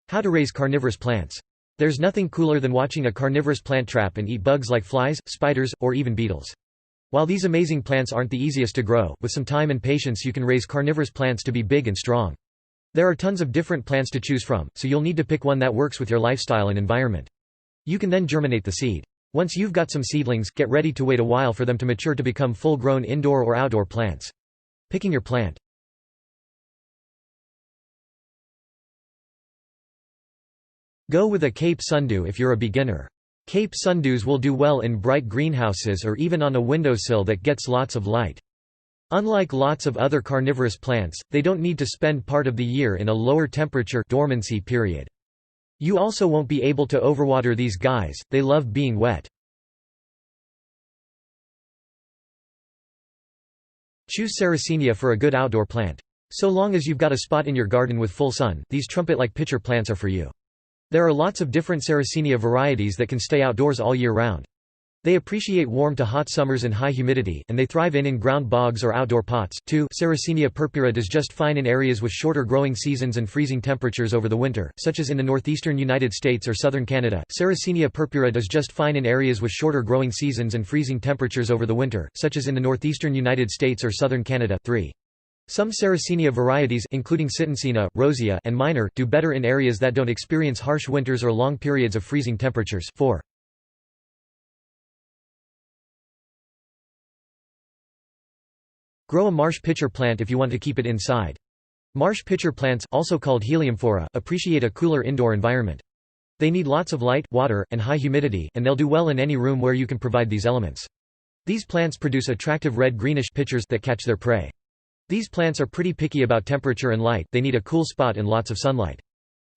How to raise carnivorous plants. There's nothing cooler than watching a carnivorous plant trap and eat bugs like flies, spiders, or even beetles. While these amazing plants aren't the easiest to grow, with some time and patience you can raise carnivorous plants to be big and strong. There are tons of different plants to choose from, so you'll need to pick one that works with your lifestyle and environment. You can then germinate the seed. Once you've got some seedlings, get ready to wait a while for them to mature to become full-grown indoor or outdoor plants. Picking your plant. Go with a Cape sundew if you're a beginner. Cape sundews will do well in bright greenhouses or even on a windowsill that gets lots of light. Unlike lots of other carnivorous plants, they don't need to spend part of the year in a lower temperature dormancy period. You also won't be able to overwater these guys, they love being wet. Choose Sarracenia for a good outdoor plant. So long as you've got a spot in your garden with full sun, these trumpet-like pitcher plants are for you. There are lots of different Sarracenia varieties that can stay outdoors all year round. They appreciate warm to hot summers and high humidity, and they thrive in in-ground bogs or outdoor pots. 2. Sarracenia purpura does just fine in areas with shorter growing seasons and freezing temperatures over the winter, such as in the northeastern United States or southern Canada. Sarracenia purpura does just fine in areas with shorter growing seasons and freezing temperatures over the winter, such as in the northeastern United States or southern Canada. 3. Some Sarracenia varieties, including Sitancina, Rosea, and Minor, do better in areas that don't experience harsh winters or long periods of freezing temperatures. 4. Grow a marsh pitcher plant if you want to keep it inside. Marsh pitcher plants, also called heliumphora, appreciate a cooler indoor environment. They need lots of light, water, and high humidity, and they'll do well in any room where you can provide these elements. These plants produce attractive red-greenish pitchers that catch their prey. These plants are pretty picky about temperature and light, they need a cool spot and lots of sunlight.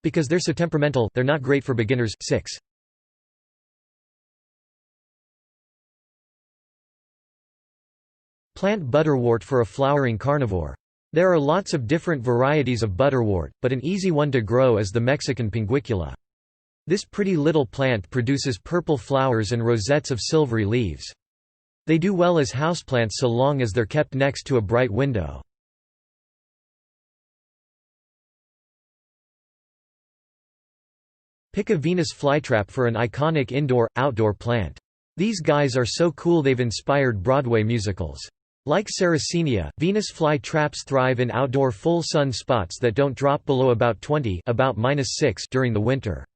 Because they're so temperamental, they're not great for beginners. 6. Plant butterwort for a flowering carnivore. There are lots of different varieties of butterwort, but an easy one to grow is the Mexican pinguicula. This pretty little plant produces purple flowers and rosettes of silvery leaves. They do well as houseplants so long as they're kept next to a bright window. Pick a Venus flytrap for an iconic indoor-outdoor plant. These guys are so cool they've inspired Broadway musicals. Like Sarracenia, Venus fly traps thrive in outdoor full sun spots that don't drop below about -6 during the winter.